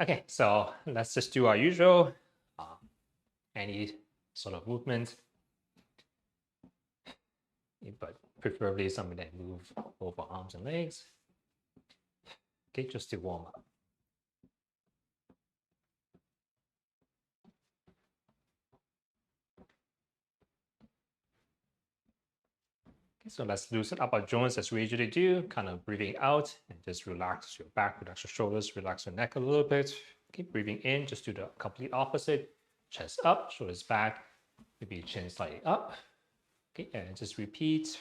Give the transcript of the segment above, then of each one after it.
Okay, so let's just do our usual, any sort of movement, but preferably something that move both our arms and legs. Okay, just to warm up. Okay, so let's loosen up our joints as we usually do, kind of breathing out and just relax your back, relax your shoulders, relax your neck a little bit. Keep breathing in, just do the complete opposite. Chest up, shoulders back, maybe chin slightly up. Okay, and just repeat.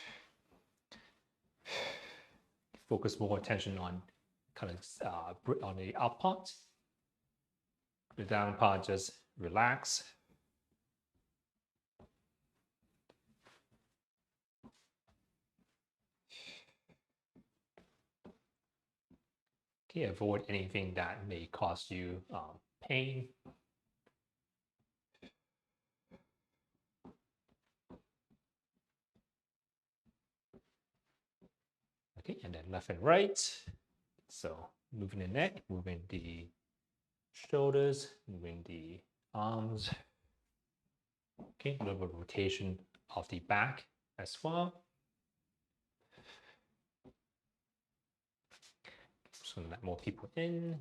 Focus more attention on kind of on the up part. The down part, just relax. Okay, avoid anything that may cause you pain. Okay, and then left and right. So moving the neck, moving the shoulders, moving the arms. Okay, a little bit of rotation of the back as well. So let more people in.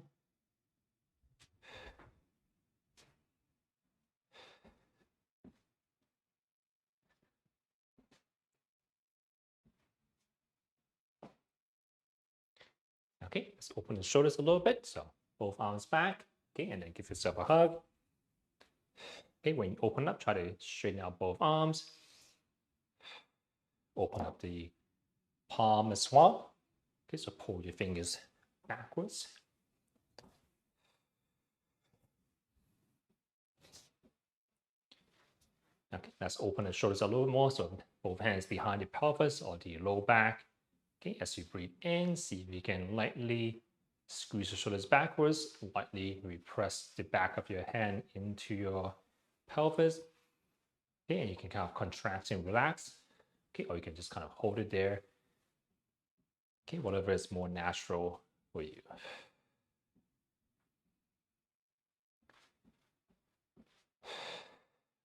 Okay, let's open the shoulders a little bit. So both arms back. Okay, and then give yourself a hug. Okay, when you open up, try to straighten out both arms. Open up the palm as well. Okay, so pull your fingers backwards. Okay, let's open the shoulders a little more. So both hands behind the pelvis or the low back. Okay, as you breathe in, see if you can lightly squeeze the shoulders backwards, lightly repress the back of your hand into your pelvis. Okay, and you can kind of contract and relax. Okay, or you can just kind of hold it there. Okay, whatever is more natural for you.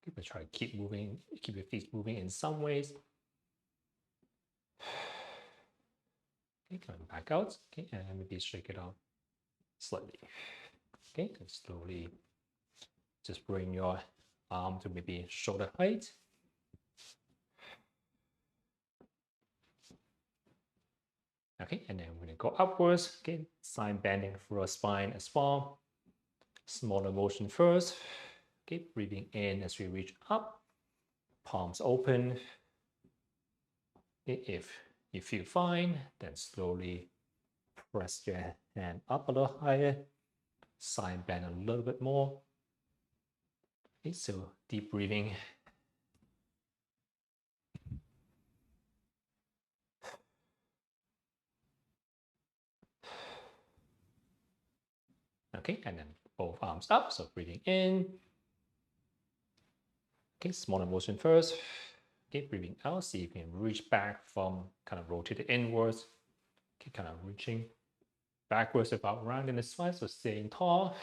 Okay, but try to keep moving, keep your feet moving in some ways. Okay, coming back out. Okay, and maybe shake it out slightly. Okay, and slowly just bring your arm to maybe shoulder height. Okay, and then we're gonna go upwards. Okay, side bending through our spine as well. Smaller motion first. Okay, breathing in as we reach up. Palms open. Okay, if you feel fine, then slowly press your hand up a little higher. Side bend a little bit more. Okay, so deep breathing. Okay, and then both arms up, so breathing in. Okay, smaller motion first. Okay, breathing out, see if you can reach back from kind of rotate inwards. Okay, kind of reaching backwards about round in the spine, so staying tall.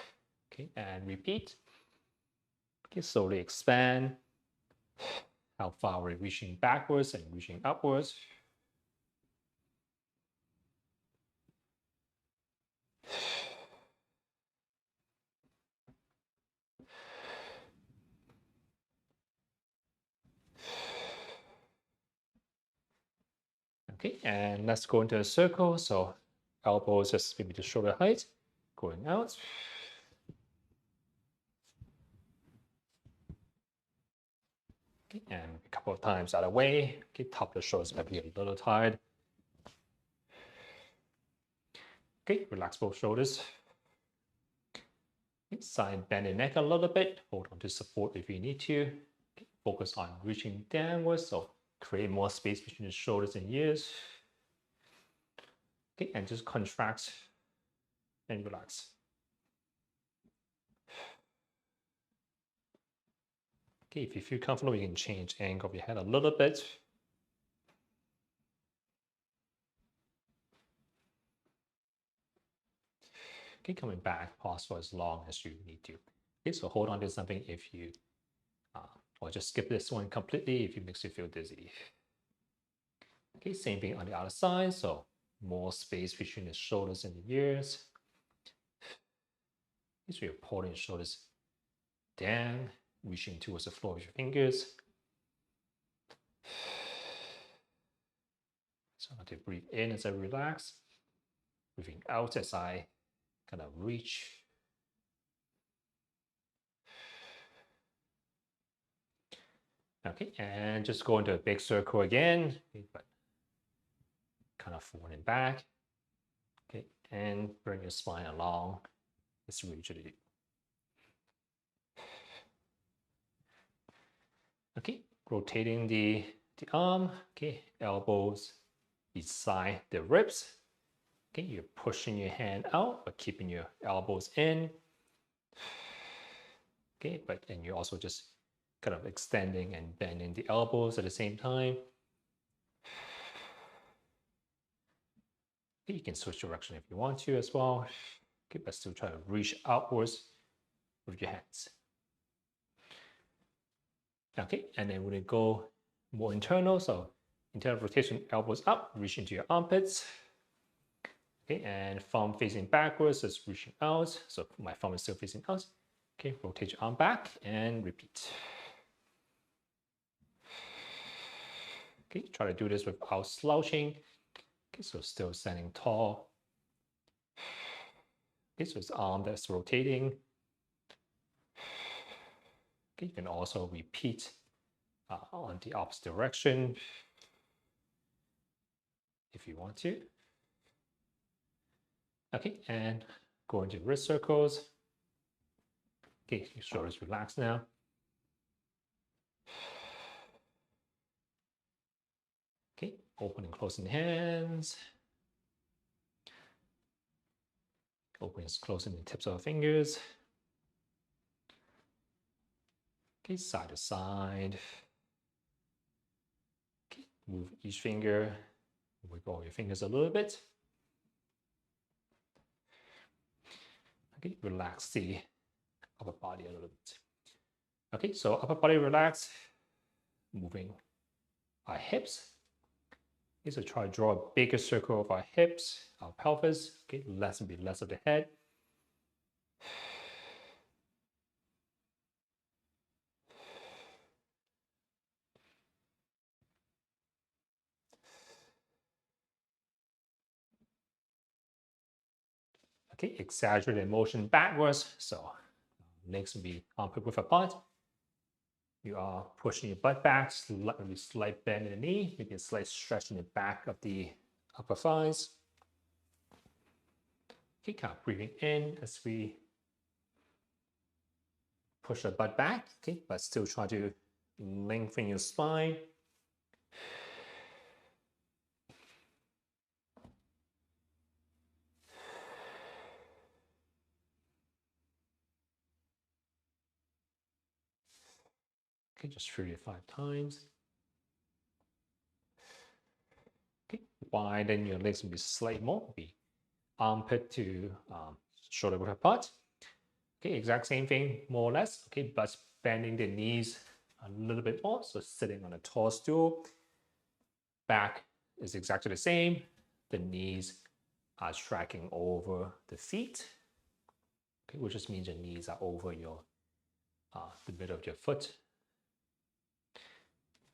Okay, and repeat. Okay, slowly expand. How far we're reaching backwards and reaching upwards. Okay, and let's go into a circle. So elbows just maybe to shoulder height, going out. Okay, and a couple of times out of the way. Okay, top of the shoulders might be a little tired. Okay, relax both shoulders. Okay, side bend the neck a little bit. Hold on to support if you need to. Okay, focus on reaching downwards, so create more space between the shoulders and ears. Okay, and just contract and relax. Okay, if you feel comfortable, you can change angle of your head a little bit. Okay, coming back, pause for as long as you need to. Okay, so hold on to something if you, or just skip this one completely if it makes you feel dizzy. Okay, same thing on the other side. So more space between the shoulders and the ears. Okay, so you're pulling your shoulders down, reaching towards the floor with your fingers. So I want to breathe in as I relax, breathing out as I kind of reach. Okay, and just go into a big circle again, okay, but kind of forward and back. Okay, and bring your spine along as you usually do. Okay, rotating the arm. Okay, elbows beside the ribs. Okay, you're pushing your hand out, but keeping your elbows in. Okay, and you're also just kind of extending and bending the elbows at the same time. Okay, you can switch direction if you want to as well. Okay, but still try to reach outwards with your hands. Okay, and then we're gonna go more internal. So internal rotation, elbows up, reach into your armpits. Okay, and thumb facing backwards, just reaching out. So my thumb is still facing out. Okay, rotate your arm back and repeat. Okay, try to do this without slouching. Okay, so still standing tall. Okay, so it's arm that's rotating. Okay, you can also repeat on the opposite direction if you want to. Okay, and go into wrist circles. Okay, your shoulders relax now. Okay, open and closing hands. Open and closing the tips of the fingers. Okay, side to side. Okay, move each finger. Wiggle your fingers a little bit. Okay, relax the upper body a little bit. Okay, so upper body relax. Moving our hips. Okay, so try to draw a bigger circle of our hips, our pelvis. Okay, less and be less of the head. Okay, exaggerated motion backwards. So legs will be armpit width apart. You are pushing your butt back, slight bend in the knee, maybe a slight stretch in the back of the upper thighs. Okay, kind of breathing in as we push the butt back, okay, but still try to lengthen your spine. Okay, just 3 to 5 times. Okay, widen your legs maybe slightly more, be armpit to shoulder width apart. Okay, exact same thing, more or less. Okay, but bending the knees a little bit more. So sitting on a tall stool, back is exactly the same. The knees are tracking over the feet. Okay, which just means your knees are over your the middle of your foot.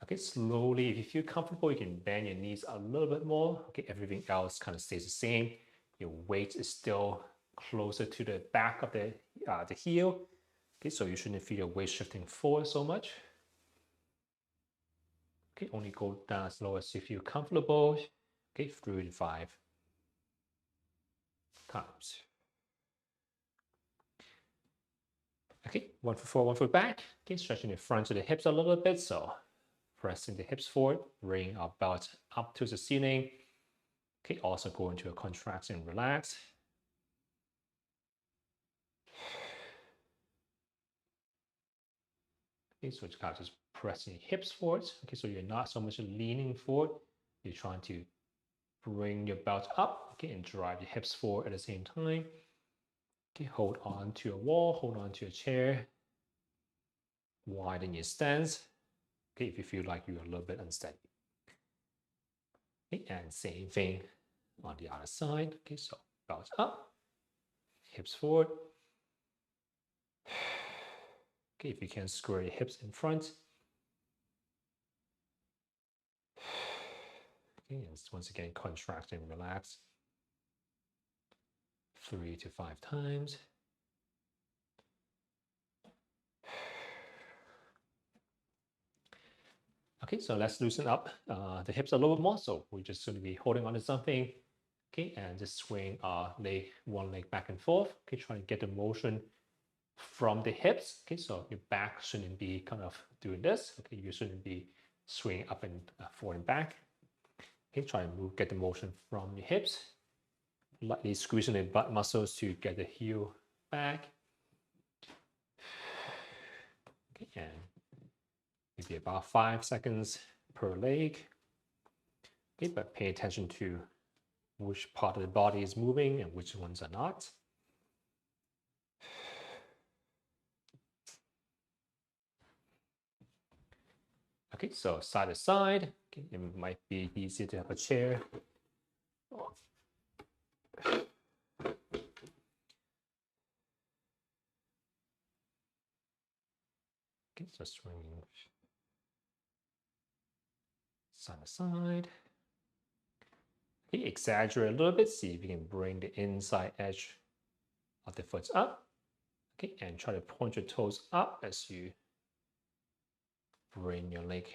Okay, slowly, if you feel comfortable, you can bend your knees a little bit more. Okay, everything else kind of stays the same. Your weight is still closer to the back of the heel. Okay, so you shouldn't feel your weight shifting forward so much. Okay, only go down as low as you feel comfortable. Okay, 3 to 5 times. Okay, 1 foot forward, 1 foot back. Okay, stretching the front of the hips a little bit. So pressing the hips forward, bring our belt up to the ceiling. Okay, also go into a contract and relax. Okay, so it's kind of just pressing hips forward. Okay, so you're not so much leaning forward. You're trying to bring your belt up, okay, and drive your hips forward at the same time. Okay, hold on to a wall, hold on to a chair. Widen your stance. Okay, if you feel like you're a little bit unsteady. Okay, and same thing on the other side. Okay, so bounce up, hips forward. Okay, if you can square your hips in front. Okay, and once again, contract and relax. 3 to 5 times. Okay, so let's loosen up the hips a little bit more. So we're just going to be holding on to something. Okay, and just swing our leg, one leg back and forth. Okay, try to get the motion from the hips. Okay, so your back shouldn't be kind of doing this. Okay, you shouldn't be swinging up and forward and back. Okay, try and move, get the motion from your hips. Lightly squeezing the butt muscles to get the heel back. Okay, and maybe about 5 seconds per leg. Okay, but pay attention to which part of the body is moving and which ones are not. Okay, so side to side. Okay, it might be easier to have a chair. Okay, so swinging side to side. Okay, exaggerate a little bit. See if you can bring the inside edge of the foot up. Okay, and try to point your toes up as you bring your leg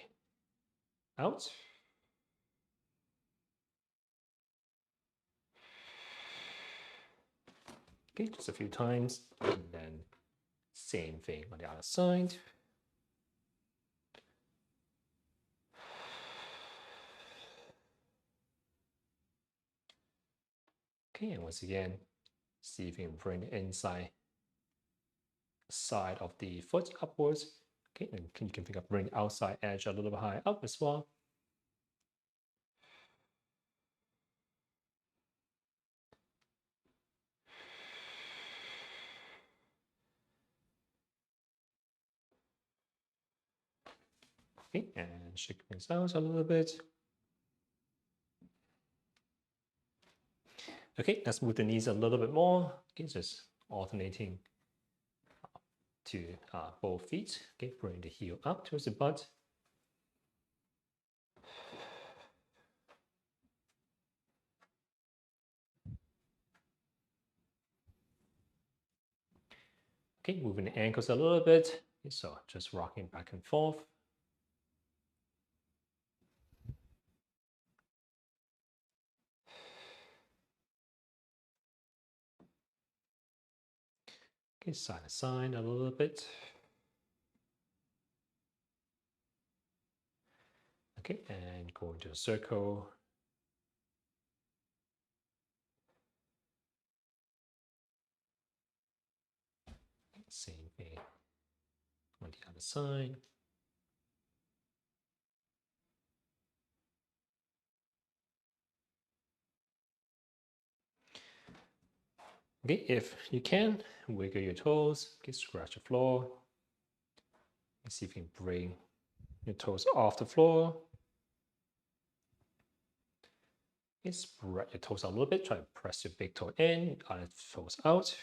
out. Okay, just a few times, and then same thing on the other side. Okay, and once again, see if you can bring the inside side of the foot upwards. Okay, and you can think of bring the outside edge a little bit higher up as well. Okay, and shake things out a little bit. Okay, let's move the knees a little bit more. Okay, just alternating to both feet. Okay, bring the heel up towards the butt. Okay, moving the ankles a little bit. Okay, so just rocking back and forth. Okay, side to side a little bit. Okay, and go into a circle. Same thing on the other side. Okay, if you can, wiggle your toes. Okay, scratch the floor. Let's see if you can bring your toes off the floor. Okay, spread your toes out a little bit. Try to press your big toe in, other toes out.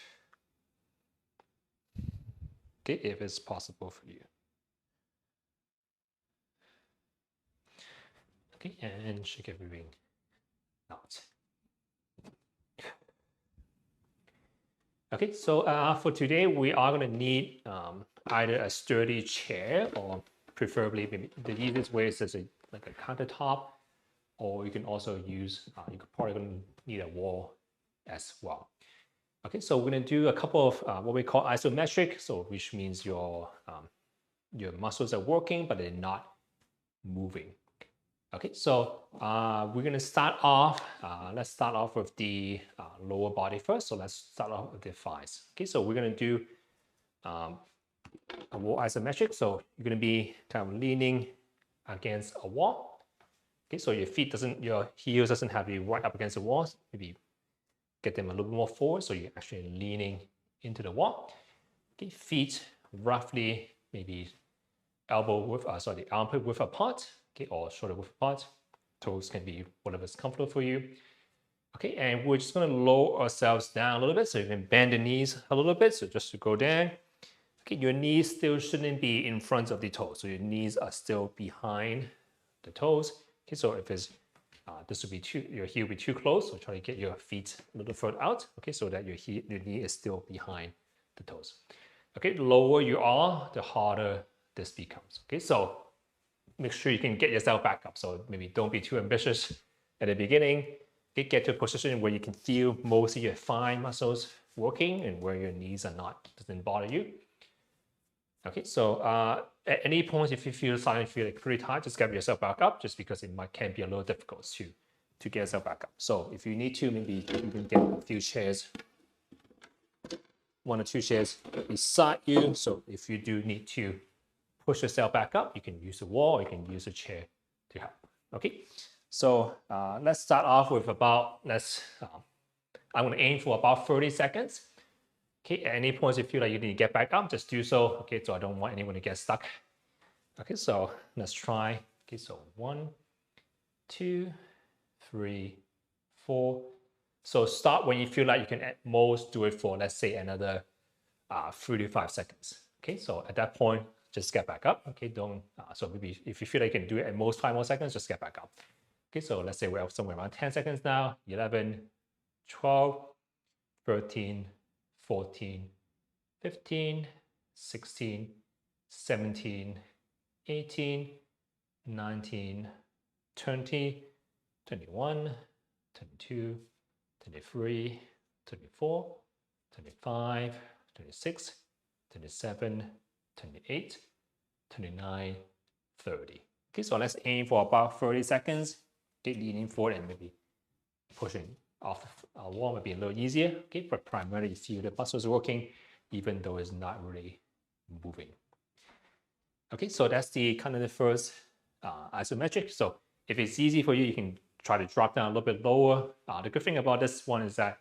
Okay, if it's possible for you. Okay, and shake everything out. Okay, so for today, we are going to need either a sturdy chair or preferably the easiest way is just like a countertop, or you can also use, you could probably going to need a wall as well. Okay, so we're going to do a couple of what we call isometric, so which means your muscles are working, but they're not moving. Okay, so we're going to start off, let's start off with the lower body first. So let's start off with the thighs. Okay, so we're going to do a wall isometric. So you're going to be kind of leaning against a wall. Okay, so your heels doesn't have to be right up against the walls. Maybe get them a little bit more forward. So you're actually leaning into the wall. Okay, feet roughly maybe elbow width, armpit width apart, okay, or shoulder width apart. Toes can be whatever's comfortable for you. Okay, and we're just going to lower ourselves down a little bit, so you can bend the knees a little bit. So just to go down. Okay, your knees still shouldn't be in front of the toes, so your knees are still behind the toes. Okay, so if it's this would be your heel will be too close, so try to get your feet a little further out. Okay, so that your knee is still behind the toes. Okay, the lower you are, the harder this becomes. Okay, so make sure you can get yourself back up. So maybe don't be too ambitious at the beginning. Okay, get to a position where you can feel most of your thigh muscles working and where your knees are not, doesn't bother you. Okay, so at any point, if you feel starting to feel like pretty tight, just get yourself back up, just because it can be a little difficult to get yourself back up. So if you need to, maybe you can get a few chairs, 1 or 2 chairs beside you. So if you do need to push yourself back up, you can use the wall, or you can use a chair to help. Okay, so let's start off with about, I'm going to aim for about 30 seconds. Okay, at any point you feel like you need to get back up, just do so. Okay, so I don't want anyone to get stuck. Okay, so let's try. Okay, so 1, 2, 3, 4. So start when you feel like you can at most do it for, let's say, another 3 to 5 seconds. Okay, so at that point, just get back up. Okay, don't, so maybe if you feel like you can do it at most 5 more seconds, just get back up. Okay, so let's say we're somewhere around 10 seconds now, 11, 12, 13, 14, 15, 16, 17, 18, 19, 20, 21, 22, 23, 24, 25, 26, 27, 28, 29, 30. Okay, so let's aim for about 30 seconds. Okay, leaning forward and maybe pushing off our wall might be a little easier. Okay, but primarily you feel the muscles working, even though it's not really moving. Okay, so that's the kind of the first isometric. So if it's easy for you, you can try to drop down a little bit lower. The good thing about this one is that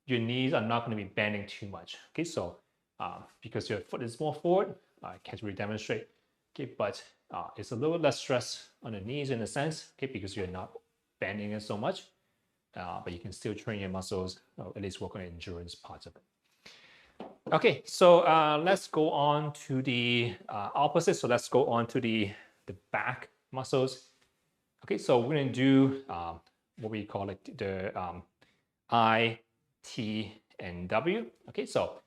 your knees are not going to be bending too much. Okay, so because your foot is more forward, I can't really demonstrate. Okay, but it's a little less stress on the knees in a sense. Okay, because you're not bending it so much. But you can still train your muscles, or at least work on the endurance parts of it. Okay, so let's go on to the opposite. So let's go on to the back muscles. Okay, so we're going to do what we call it the I, T, and W. Okay, so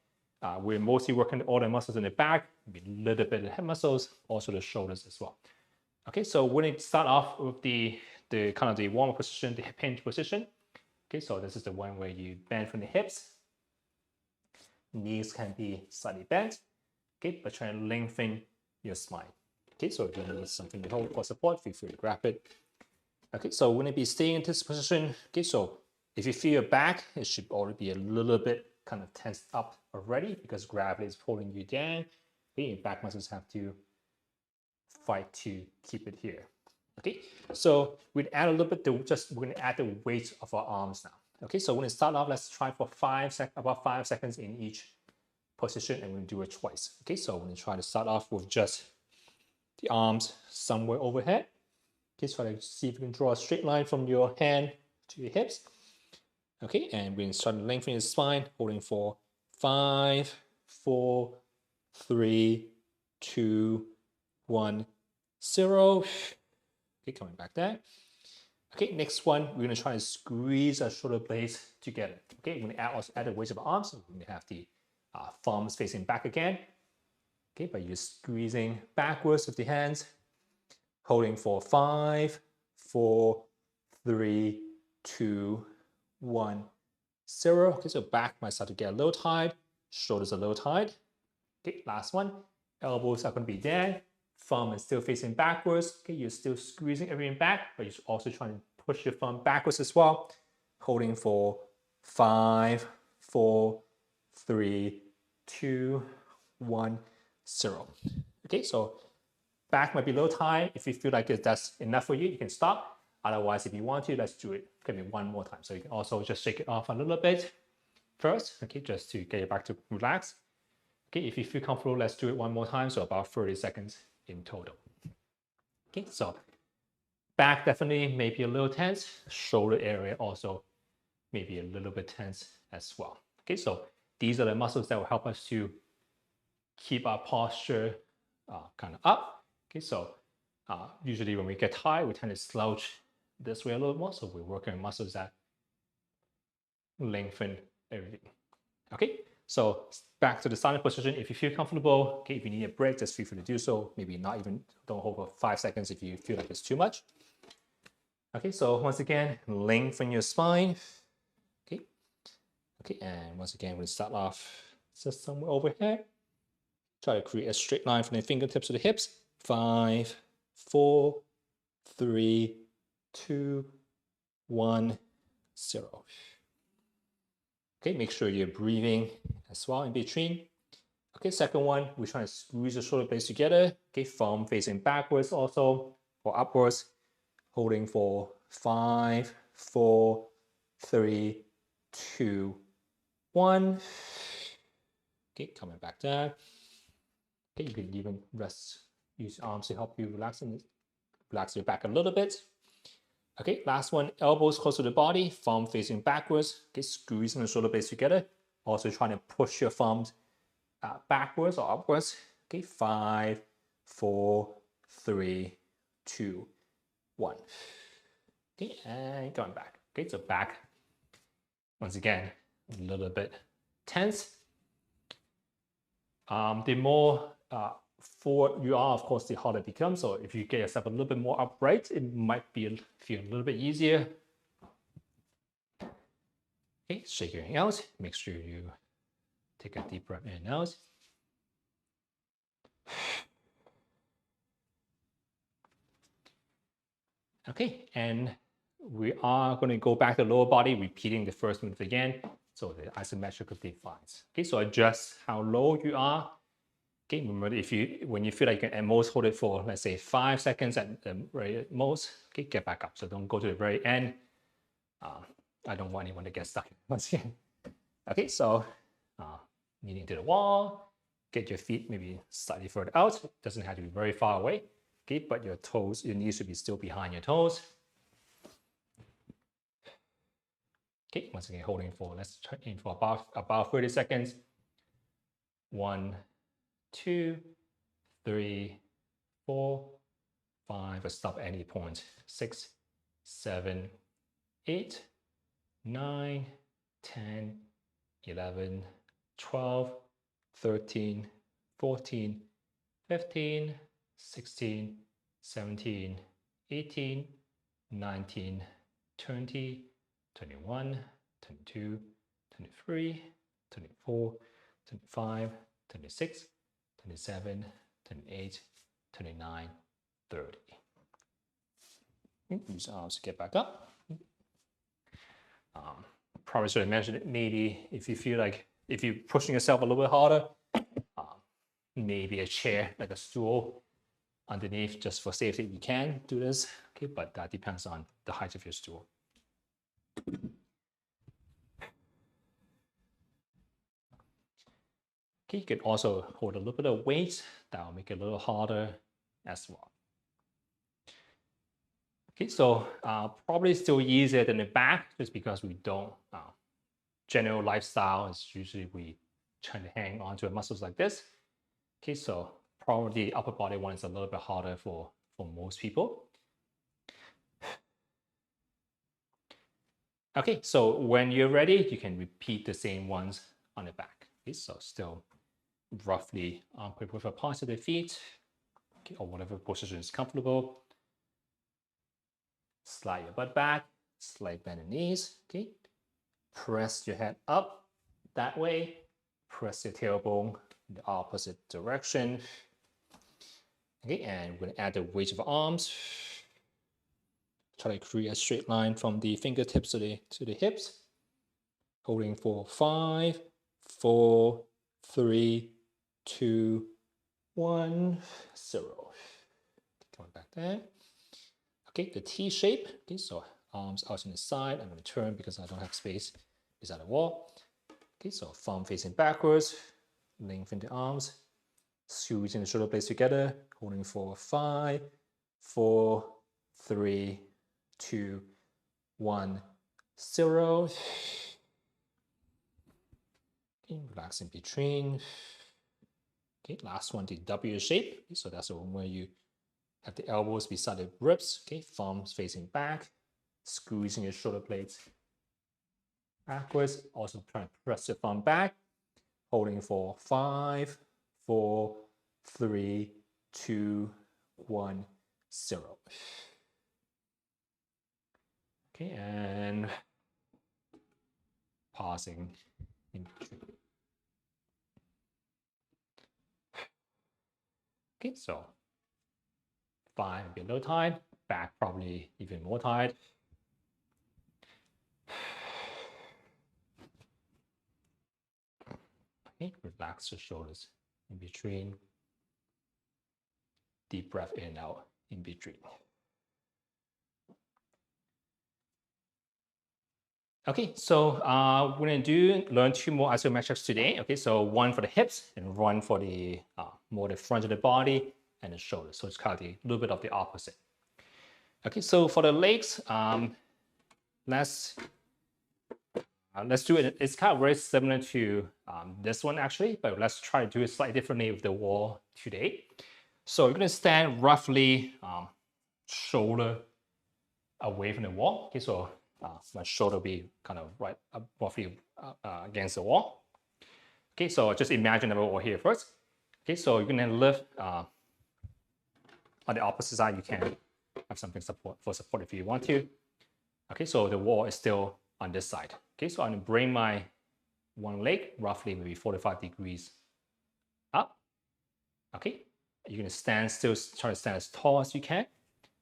we're mostly working all the muscles in the back, maybe a little bit of the head muscles, also the shoulders as well. Okay, so we're going to start off with the kind of the warm-up position, the hip hinge position. Okay, so this is the one where you bend from the hips. Knees can be slightly bent. Okay, but try to lengthen your spine. Okay, so if you need something to hold for support, feel free to grab it. Okay, so we're going to be staying in this position. Okay, so if you feel your back, it should already be a little bit kind of tensed up already because gravity is pulling you down. Okay, your back muscles have to fight to keep it here. Okay, so we'd add a little bit we're going to add the weight of our arms now. Okay, so we're going to start off, let's try for about 5 seconds in each position, and we're going to do it twice. Okay, so we're going to try to start off with just the arms somewhere overhead. Okay, try to see if you can draw a straight line from your hand to your hips. Okay, and we're going to start to lengthen the spine, holding for 5, 4, 3, 2, 1, 0. Okay, coming back there. Okay, next one, we're going to try to squeeze our shoulder blades together. Okay, we're going to also add the weight of our arms. So we're going to have the thumbs facing back again. Okay, but you're squeezing backwards with the hands, holding for 5, 4, 3, 2, 1, 0. Okay, so back might start to get a little tight, shoulders a little tight. Okay, last one, elbows are going to be down. Thumb is still facing backwards. Okay, you're still squeezing everything back, but you're also trying to push your thumb backwards as well. Holding for 5, 4, 3, 2, 1, 0. Okay, so back might be a little tight. If you feel like that's enough for you, you can stop. Otherwise, if you want to, let's do it maybe one more time. So you can also just shake it off a little bit. first, okay, just to get you back to relax. Okay, if you feel comfortable, let's do it one more time, so about 30 seconds in total. Okay, so back definitely maybe a little tense, shoulder area also maybe a little bit tense as well. Okay, so these are the muscles that will help us to keep our posture kind of up. Okay, so usually when we get tired, we tend to slouch this way a little more. So we're working on muscles that lengthen everything. Okay, so back to the starting position. If you feel comfortable, okay, if you need a break, just feel free to do so. Maybe not even, don't hold for 5 seconds if you feel like it's too much. Okay, so once again, lengthen your spine. Okay, okay, and once again, we'll start off just somewhere overhead. Try to create a straight line from the fingertips to the hips. 5, 4, 3, 2, 1, 0. Okay, make sure you're breathing as well in between. Okay, second one, we're trying to squeeze the shoulder blades together. Okay, thumb facing backwards also, or upwards, holding for 5, 4, 3, 2, 1. Okay, coming back down. Okay, you can even rest, use your arms to help you relax your back a little bit. Okay, last one, elbows close to the body, thumb facing backwards. Okay, squeezing the shoulder blades together. Also trying to push your thumbs backwards or upwards. Okay, 5, 4, 3, 2, 1. Okay, and going back. Okay, so back, once again, a little bit tense. The more forward you are, of course, the harder it becomes. So if you get yourself a little bit more upright, it might feel a little bit easier. Okay, shake your hand out. Make sure you take a deep breath in and out. Okay, and we are going to go back to the lower body, repeating the first move again. So the isometric defines. Okay, so adjust how low you are. Okay, remember when you feel like you can at most hold it for, let's say, 5 seconds at the very most, okay, get back up. So don't go to the very end. I don't want anyone to get stuck once again. Okay, so kneeling to the wall, get your feet maybe slightly further out. It doesn't have to be very far away. Okay, but your toes, your knees should be still behind your toes. Okay, once again, holding for, let's try aim for about 30 seconds. 1, 2, 3, 4, 5, or stop at any point. 6, 7, 8, 9, 10, 11, 12, 13, 14, 15, 16, 17, 18, 19, 20, 21, 22, 23, 24, 25, 26, 27, 28, 29, 30. Use arms to get back up. Probably should have mentioned it, maybe if you feel like, if you're pushing yourself a little bit harder, maybe a chair, like a stool underneath, just for safety, you can do this, okay, but that depends on the height of your stool. Okay, you can also hold a little bit of weight, that will make it a little harder as well. Okay, so probably still easier than the back, just because we don't, general lifestyle is usually we try to hang on to muscles like this. Okay, so probably the upper body one is a little bit harder for most people. Okay, so when you're ready, you can repeat the same ones on the back. Okay, so still roughly armpit width apart to the feet, okay, or whatever position is comfortable. Slide your butt back, slight bend the knees, okay. Press your head up that way, press your tailbone in the opposite direction. Okay, and we're gonna add the weight of arms. Try to create a straight line from the fingertips to the hips. Holding for 5, 4, 3, 2, 1, 0. Coming back there. Okay, the T shape. Okay, so arms out on the side. I'm going to turn because I don't have space beside the wall. Okay, so thumb facing backwards, lengthen the arms, squeezing the shoulder blades together, holding for 5, 4, 3, 2, 1, 0. Okay, relax in between. Okay, last one, the W shape. So that's the one where you have the elbows beside the ribs. Okay, thumbs facing back, squeezing your shoulder blades backwards. Also trying to press your thumb back, holding for 5, 4, 3, 2, 1, 0. Okay, and pausing in between. Okay, so 5 below tight, back probably even more tight. Okay, relax your shoulders in between. Deep breath in and out in between. Okay, so we're going to learn 2 more isometrics today. Okay, so one for the hips and one for the more the front of the body and the shoulders. So it's kind of a little bit of the opposite. Okay, so for the legs, let's do it. It's kind of very similar to this one actually, but let's try to do it slightly differently with the wall today. So you're going to stand roughly shoulder away from the wall. Okay, so my shoulder will be kind of right roughly against the wall. Okay, so just imagine the wall here first. Okay, so you're going to lift on the opposite side. You can have something for support if you want to. Okay, so the wall is still on this side. Okay, so I'm going to bring my one leg roughly maybe 45 degrees up. Okay, you're going to stand still, try to stand as tall as you can.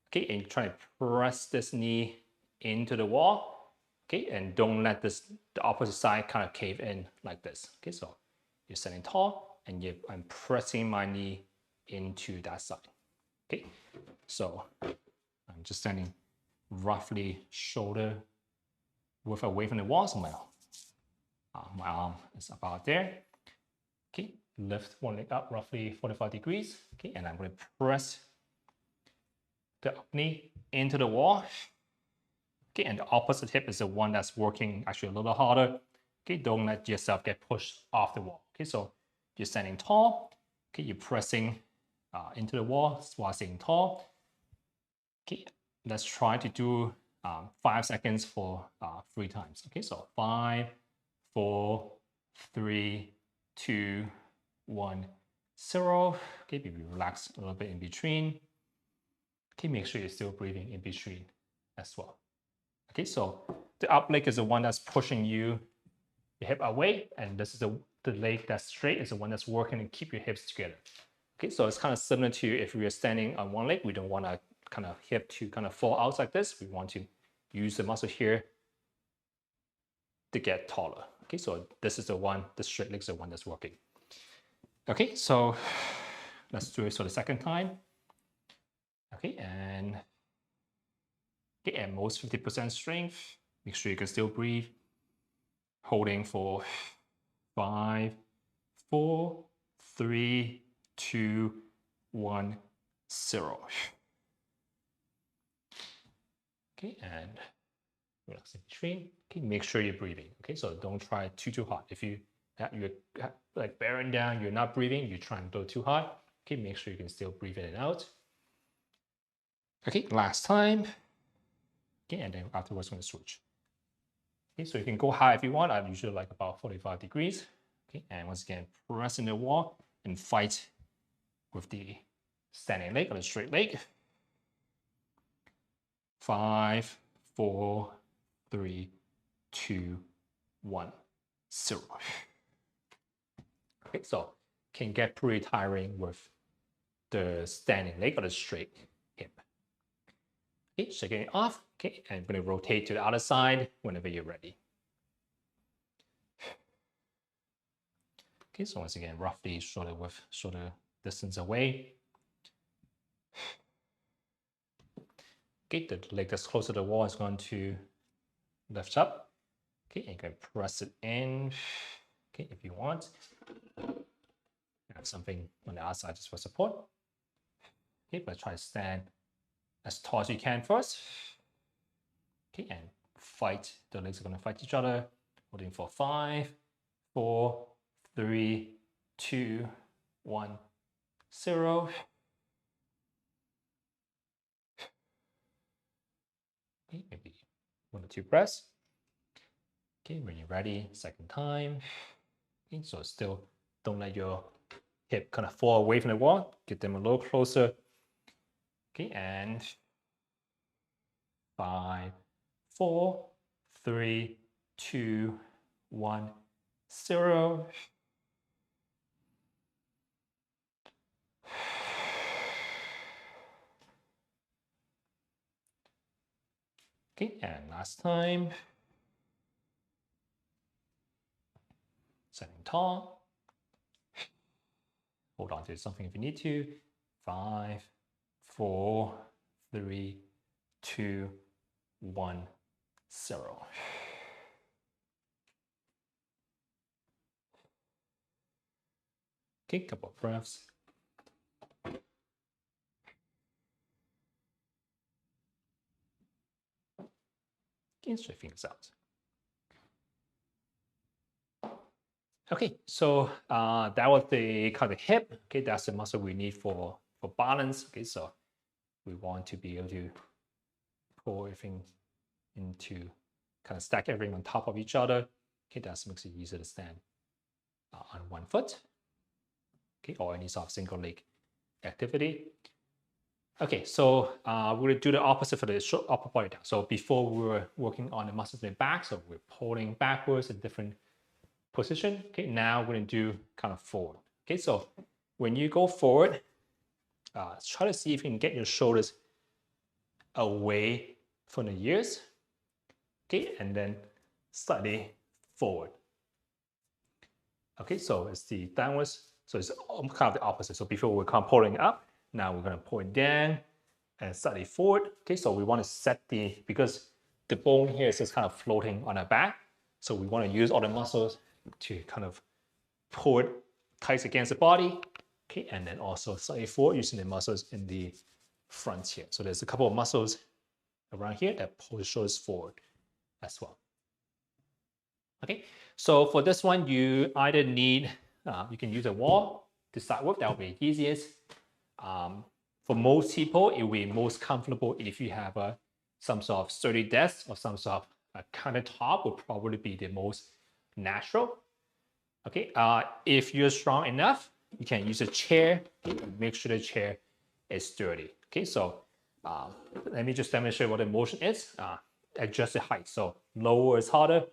Okay, and try to press this knee into the wall. Okay, and don't let the opposite side kind of cave in like this. Okay, so you're standing tall and I'm pressing my knee into that side. Okay, so I'm just standing roughly shoulder width away from the wall. So my arm is about there. Okay, lift one leg up roughly 45 degrees. Okay, and I'm going to press the knee into the wall. Okay, and the opposite hip is the one that's working actually a little harder. Okay, don't let yourself get pushed off the wall. Okay, so you're standing tall. Okay, you're pressing into the wall while staying tall. Okay, let's try to do 5 seconds for 3 times. Okay, so 5, 4, 3, 2, 1, 0. Okay, maybe relax a little bit in between. Okay, make sure you're still breathing in between as well. Okay, so the up leg is the one that's pushing your hip away, and this is the leg that's straight is the one that's working to keep your hips together. Okay, so it's kind of similar to if we are standing on one leg, we don't want to kind of hip to kind of fall out like this. We want to use the muscle here to get taller. Okay, so this is the one, the straight leg is the one that's working. Okay, so let's do it for the second time. Okay, and at most 50% strength. Make sure you can still breathe. Holding for 5, 4, 3, 2, 1, 0. Okay, and relax in between. Okay, make sure you're breathing. Okay, so don't try too hard. If you're like bearing down, you're not breathing, you're trying to go too hard. Okay, make sure you can still breathe in and out. Okay, last time. Okay, and then afterwards, I'm going to switch. Okay, so you can go high if you want. I usually like about 45 degrees. Okay, and once again, press in the wall and fight with the standing leg or the straight leg. 5, 4, 3, 2, 1, 0. Okay, so can get pretty tiring with the standing leg or the straight hip. Okay, shaking it off. Okay, and I'm going to rotate to the other side whenever you're ready. Okay, so once again, roughly shoulder distance away. Okay, the leg that's closer to the wall is going to lift up. Okay, and you can press it in. Okay, if you want, have something on the outside just for support. Okay, but try to stand as tall as you can first. Okay, and fight. The legs are going to fight each other. Holding for 5, 4, 3, 2, 1, 0. Okay, maybe 1 or 2 breaths. Okay, when you're ready, second time. Okay, so still don't let your hip kind of fall away from the wall. Get them a little closer. Okay, and 5, 4, 3, 2, 1, 0. Okay, and last time. Setting tall. Hold on to something if you need to. 5, 4, 3, 2, 1, 0. Okay, couple of breaths. Okay, stretch fingers out. Okay, so that was the kind of hip. Okay, that's the muscle we need for balance. Okay, so we want to be able to pull everything into kind of stack everything on top of each other. Okay, that makes it easier to stand on one foot. Okay, or any sort of single leg activity. Okay, so we're going to do the opposite for the upper body down. So before we were working on the muscles in the back, so we're pulling backwards in different position. Okay, now we're going to do kind of forward. Okay, so when you go forward, try to see if you can get your shoulders away from the ears. Okay, and then slightly forward. Okay, so it's the downwards. So it's kind of the opposite. So before we're kind of pulling up, now we're going to pull it down and slightly forward. Okay, so we want to set because the bone here is just kind of floating on our back. So we want to use all the muscles to kind of pull it tight against the body. Okay, and then also slightly forward using the muscles in the front here. So there's a couple of muscles around here that pull the shoulders forward as well. Okay, so for this one, you either need, you can use a wall to start with. That will be the easiest. For most people, it will be most comfortable if you have some sort of sturdy desk or some sort of countertop would probably be the most natural. Okay, if you're strong enough, you can use a chair. Make sure the chair is sturdy. Okay, so let me just demonstrate what the motion is. Adjust the height. So lower is harder.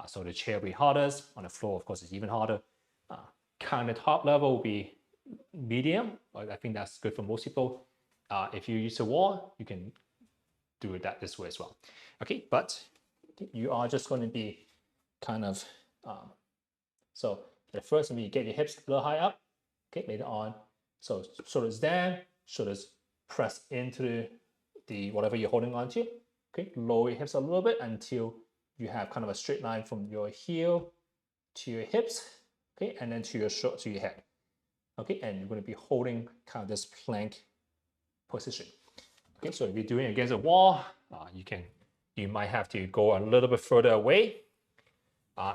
So the chair will be hardest. On the floor, of course, it's even harder. Countertop level will be medium. I think that's good for most people. If you use a wall, you can do that this way as well. Okay, but you are just going to be kind of, so at first, you get your hips a little high up. Okay, later on, so shoulders down, shoulders press into the whatever you're holding on to. Okay, lower your hips a little bit until you have kind of a straight line from your heel to your hips. Okay, and then to your head. Okay, and you're going to be holding kind of this plank position. Okay, so if you're doing it against a wall, you might have to go a little bit further away.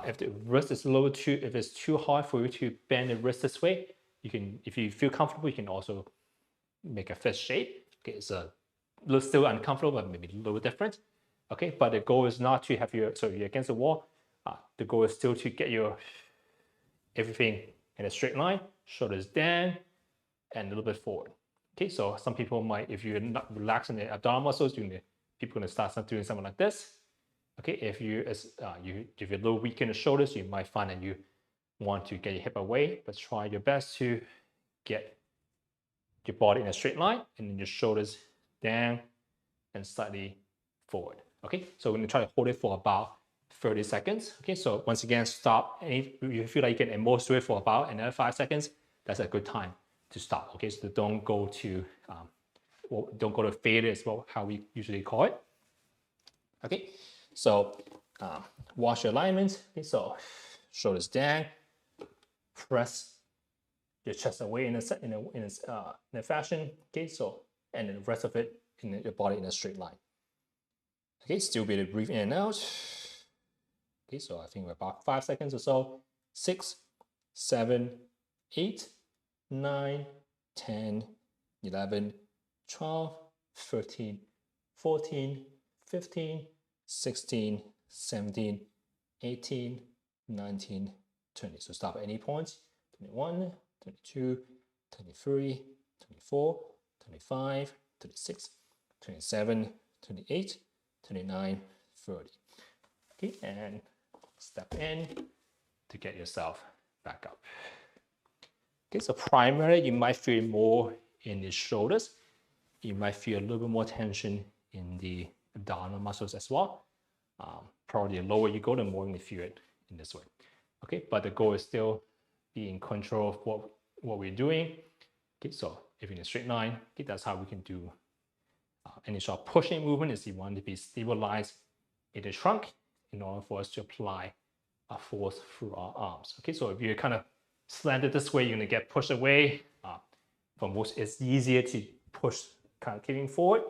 If the wrist is if it's too hard for you to bend the wrist this way, you can, if you feel comfortable, you can also make a fist shape. Okay, it's still uncomfortable, but maybe a little different. Okay, but the goal is not to have so you're against the wall. The goal is still to get everything in a straight line, shoulders down, and a little bit forward. Okay, so some people might, if you're not relaxing the abdominal muscles, people are going to start doing something like this. Okay, if you're a little weak in the shoulders, you might find that you want to get your hip away, but try your best to get your body in a straight line and then your shoulders down and slightly forward. Okay, so we're going to try to hold it for about 30 seconds. Okay, so once again, stop. And if you feel like you can at most do it for about another 5 seconds, that's a good time to stop. Okay, so don't go to failure is how we usually call it. Okay, so wash your alignment. Okay, so shoulders down, press your chest away in a fashion. Okay, so and then the rest of it in your body in a straight line. Okay, still be able to breathe in and out. Okay, so I think we're about 5 seconds or so. 6, 7, 8, 9, 10, 11, 12, 13, 14, 15, 16, 17, 18, 19, 20. So stop at any point. 21, 22, 23, 24, 25, 26, 27, 28, 29, 30. Okay, and step in to get yourself back up. Okay, so primarily you might feel more in the shoulders. You might feel a little bit more tension in the abdominal muscles as well. Probably the lower you go, the more you feel it in this way. Okay, but the goal is still be in control of what we're doing. Okay, so if you're in a straight line, okay, that's how we can do any sort of pushing movement. Is you want to be stabilized in the trunk in order for us to apply a force through our arms. Okay, so if you're kind of slanted this way, you're going to get pushed away. For most, it's easier to push kind of kicking forward.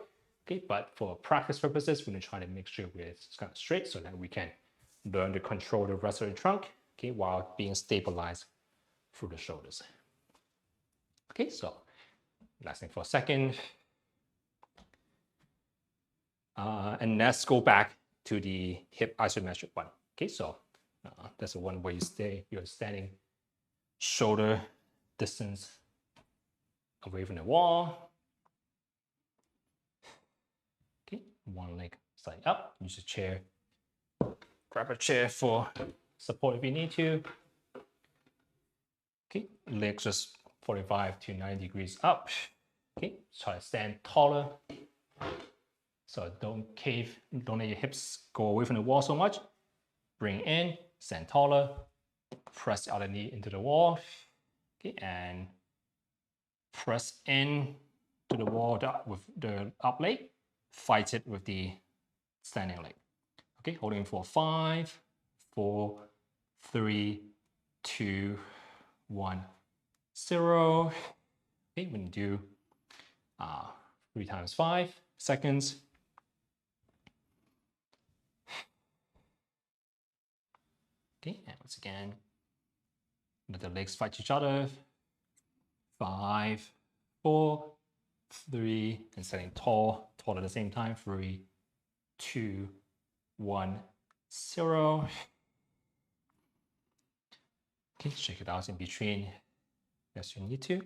Okay, but for practice purposes, we're going to try to make sure we're kind of straight so that we can learn to control the rest of the trunk, okay, while being stabilized through the shoulders. Okay, so relaxing for a second. And let's go back to the hip isometric one. Okay, so that's the one where you're standing shoulder distance away from the wall. Okay, one leg side up, use a chair. Grab a chair for support if you need to. Okay, legs just 45 to 90 degrees up. Okay, try to stand taller. So don't let your hips go away from the wall so much. Bring in, stand taller, press the other knee into the wall. Okay, and press in to the wall with the up leg. Fight it with the standing leg. Okay, holding for 5, 4, 3, 2, 1, 0. Okay, when you do 3 times 5 seconds. Okay, and once again, let the legs fight each other. 5, 4, 3, and standing tall at the same time. 3, 2, 1, 0. Okay, shake it out in between as you need to.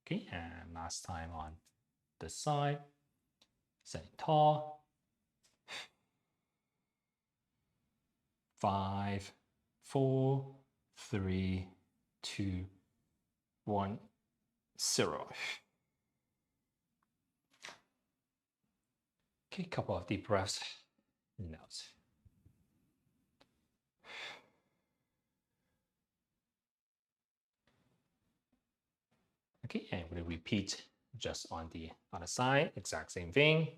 Okay, and last time on this side. Standing tall. 5, 4, 3, 2, 1, 0. Okay, couple of deep breaths in and out. Okay, and we'll repeat just on the other side, exact same thing.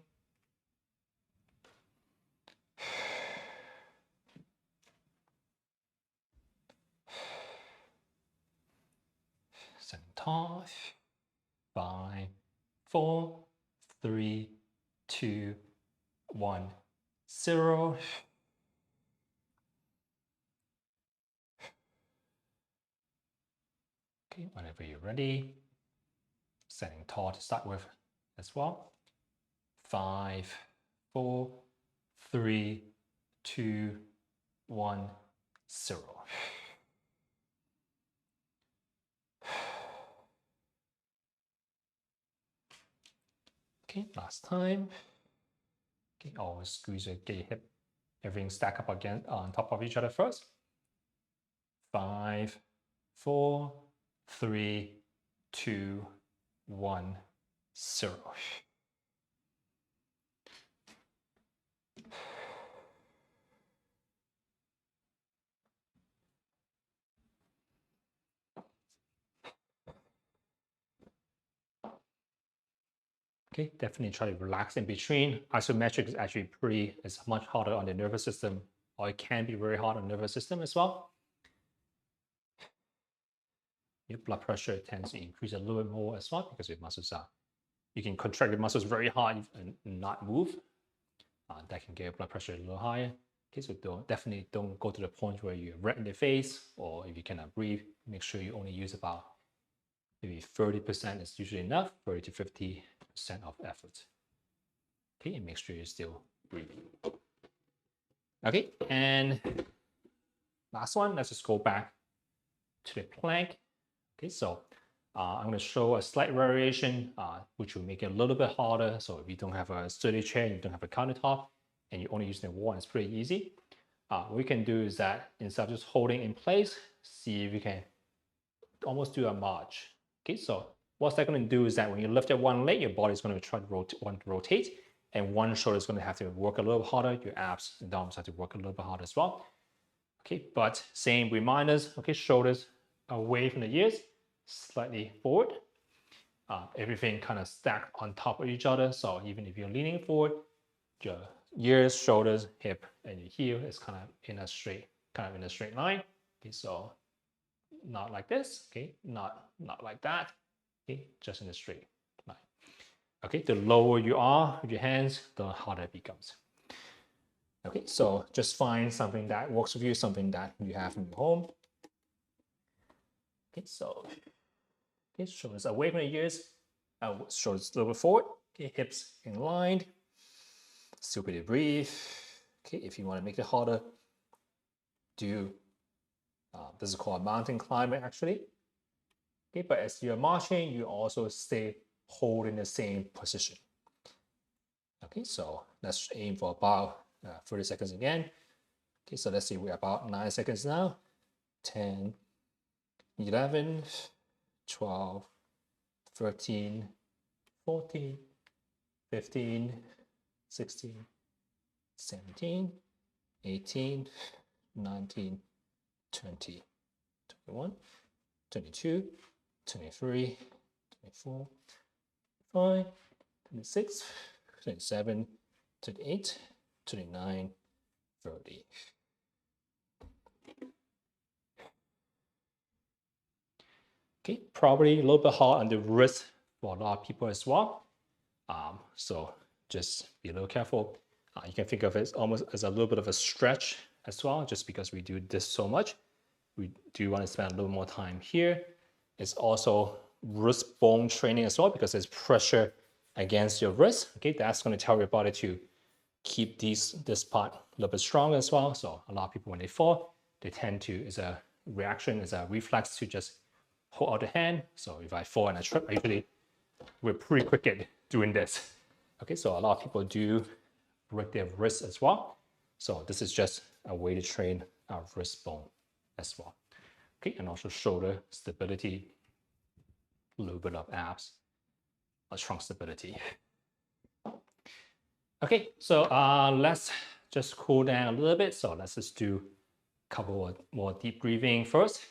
Standing tall. 5, 4, 3, 2, 1, 0. Okay, whenever you're ready, standing tall to start with as well. 5, 4, 3, 2, 1, 0. Okay, last time. Okay, always squeeze your hip, everything stack up again on top of each other first. 5, 4, 3, 2, 1, 0. Okay, definitely try to relax in between. Isometric is actually it's much harder on the nervous system or it can be very hard on the nervous system as well. Your blood pressure tends to increase a little bit more as well because your muscles are, you can contract your muscles very hard and not move. That can get your blood pressure a little higher. Okay, so definitely don't go to the point where you're red in the face, or if you cannot breathe, make sure you only use about maybe 30% is usually enough, 30 to 50% of effort. Okay, and make sure you're still breathing. Okay, and last one, let's just go back to the plank. Okay, so I'm going to show a slight variation, which will make it a little bit harder. So if you don't have a sturdy chair, you don't have a countertop, and you're only using the wall, it's pretty easy. What we can do is that instead of just holding in place, see if you can almost do a march. Okay, so what's that going to do is that when you lift up one leg, your body is going to try to rotate, and one shoulder is going to have to work a little harder. Your abs and arms have to work a little bit harder as well. Okay, but same reminders. Okay, shoulders away from the ears, slightly forward. Everything kind of stacked on top of each other. So even if you're leaning forward, your ears, shoulders, hip, and your heel is kind of in a straight line. Okay, so not like this. Okay, not like that. Okay, just in a straight line. Okay, the lower you are with your hands, the harder it becomes. Okay, so just find something that works with you, something that you have in your home. Okay, so shoulders away from the ears, shoulders a little bit forward. Okay, hips in line. Still pretty breathe. Okay, if you want to make it harder, do this is called a mountain climber actually. Okay, but as you're marching, you also stay holding the same position. Okay, so let's aim for about 30 seconds again. Okay, so let's see, we're about 9 seconds now. 10, 11, 12, 13, 14, 15, 16, 17, 18, 19, 20, 21, 22, 23, 24, 25, 26, 27, 28, 29, 30. Okay, probably a little bit hard on the wrist for a lot of people as well. So just be a little careful. You can think of it almost as a little bit of a stretch as well, just because we do this so much. We do want to spend a little more time here. It's also wrist bone training as well, because there's pressure against your wrist. Okay, that's going to tell your body to keep this part a little bit strong as well. So a lot of people, when they fall, they tend to, is a reaction, is a reflex to just hold out the hand. So if I fall and I trip, we're pretty quick at doing this. Okay, so a lot of people do break their wrists as well. So this is just a way to train our wrist bone as well. Okay, and also shoulder stability, a little bit of abs, trunk stability. Okay, so let's just cool down a little bit. So let's just do a couple more deep breathing first.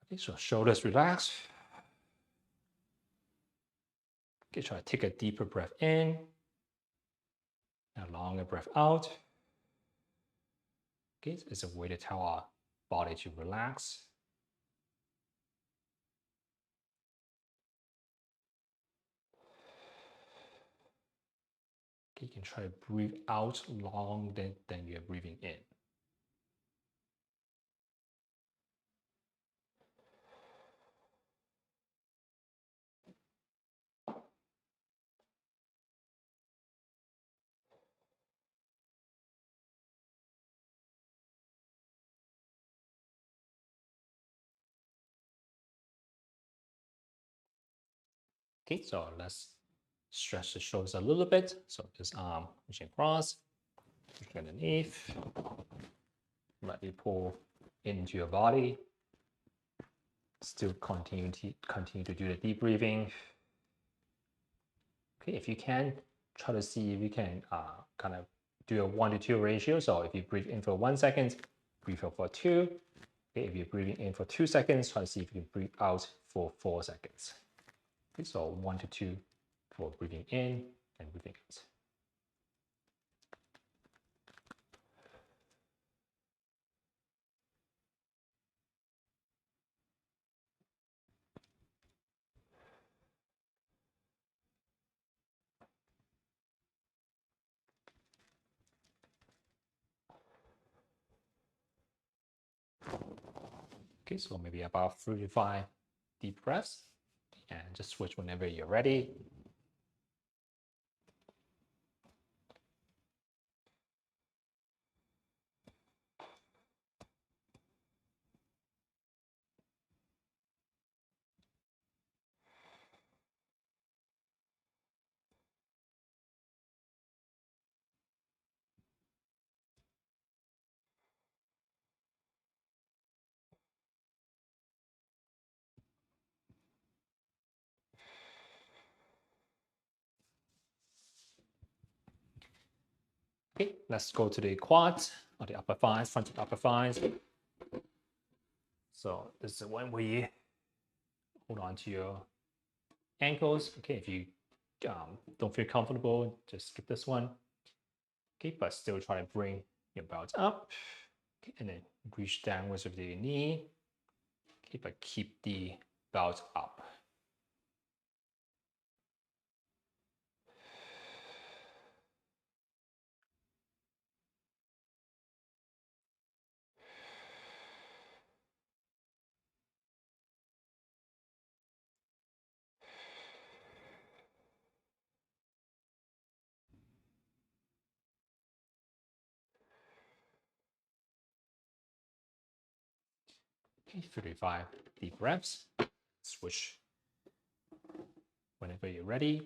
Okay, so shoulders relax. Okay, try to take a deeper breath in, and a longer breath out. Okay, it's a way to tell our body to relax. Okay, you can try to breathe out longer than you're breathing in. Okay, so let's stretch the shoulders a little bit. So this arm reaching across, pushing underneath. Lightly pull into your body. Still continue to do the deep breathing. Okay, if you can, try to see if you can kind of do a 1 to 2 ratio. So if you breathe in for 1 second, breathe out for 2. Okay, if you're breathing in for 2 seconds, try to see if you can breathe out for 4 seconds. Okay, so 1 to 2 for breathing in and breathing out. Okay, so maybe about 3 to 5 deep breaths, and just switch whenever you're ready. Okay, let's go to the quads or the upper thighs, front and upper thighs. So this is the one where you hold on to your ankles. Okay, if you don't feel comfortable, just skip this one. Okay, but still try to bring your belt up. Okay, and then reach downwards with your knee. Okay, but keep the belt up. Okay, 35 deep breaths. Switch whenever you're ready.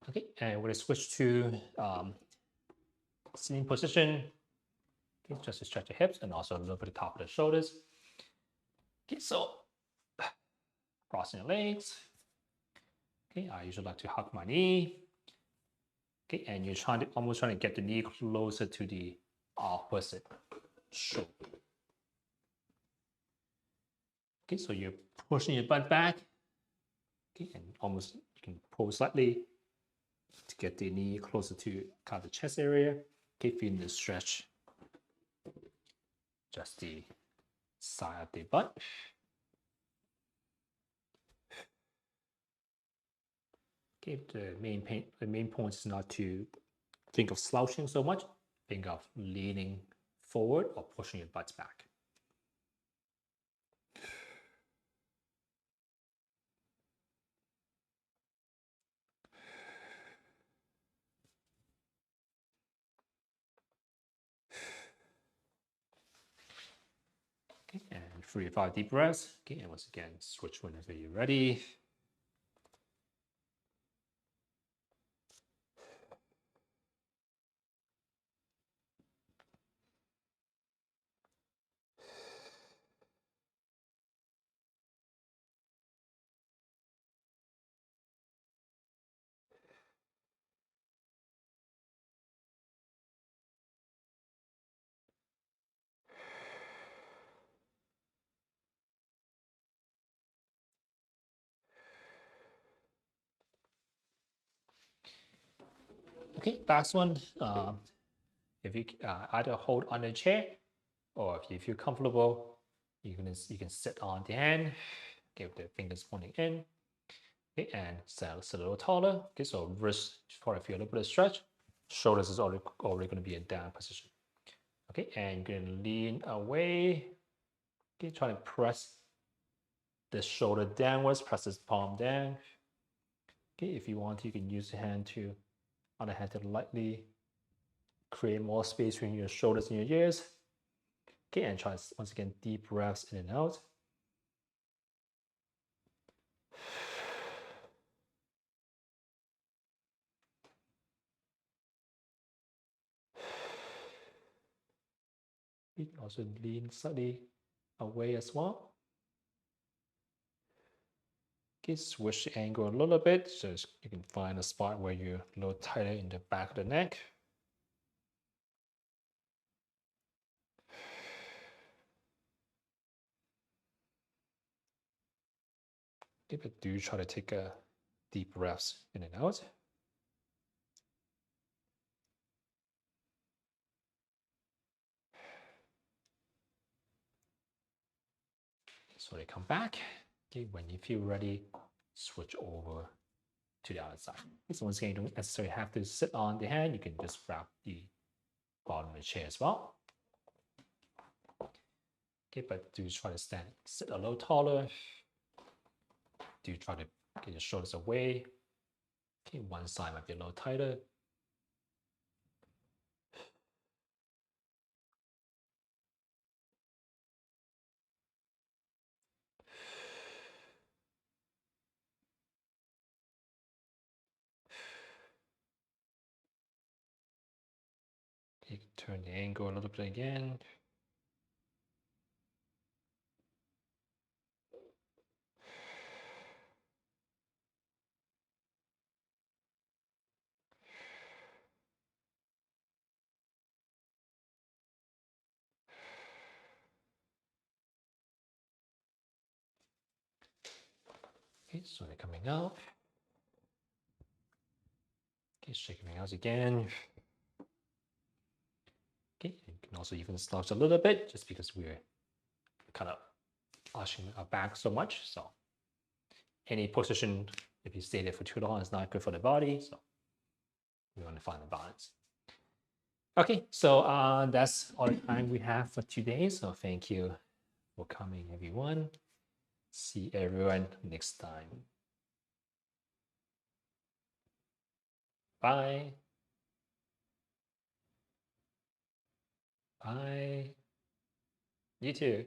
Okay, and we're going to switch to sitting position. Okay, just to stretch the hips and also a little bit of top of the shoulders. Okay, so crossing your legs. Okay, I usually like to hug my knee. Okay, and you're almost trying to get the knee closer to the opposite shoulder. Okay, so you're pushing your butt back. Okay, and almost you can pull slightly to get the knee closer to kind of the chest area. Okay, feeling the stretch. Just the side of the butt. Okay, the main point is not to think of slouching so much. Think of leaning forward or pushing your butt back. Okay, and 3 to 5 deep breaths. Okay, and once again, switch whenever you're ready. Okay, last one. If you either hold on the chair or if you feel comfortable, you can sit on the hand. Okay, with the fingers pointing in. Okay, and sit a little taller. Okay, so wrist probably feel a little bit of stretch. Shoulders is already going to be in down position. Okay, and you're going to lean away. Okay, try to press the shoulder downwards, press this palm down. Okay, if you want, you can use the other hand to lightly create more space between your shoulders and your ears. Okay, and try once again deep breaths in and out. You can also lean slightly away as well. Okay, switch the angle a little bit so you can find a spot where you're a little tighter in the back of the neck. Okay, but do try to take a deep breaths in and out. Slowly come back. Okay, when you feel ready, switch over to the other side. So once again, you don't necessarily have to sit on the hand. You can just grab the bottom of the chair as well. Okay, but do try to sit a little taller. Do try to get your shoulders away. Okay, one side might be a little tighter. You can turn the angle a little bit again. Okay, so they're coming out. Okay, shaking out again. Okay, you can also even slouch a little bit just because we're kind of arching our back so much. So any position, if you stay there for too long, is not good for the body. So we want to find the balance. Okay, so that's all the time we have for today. So thank you for coming, everyone. See everyone next time. Bye. Bye. You too.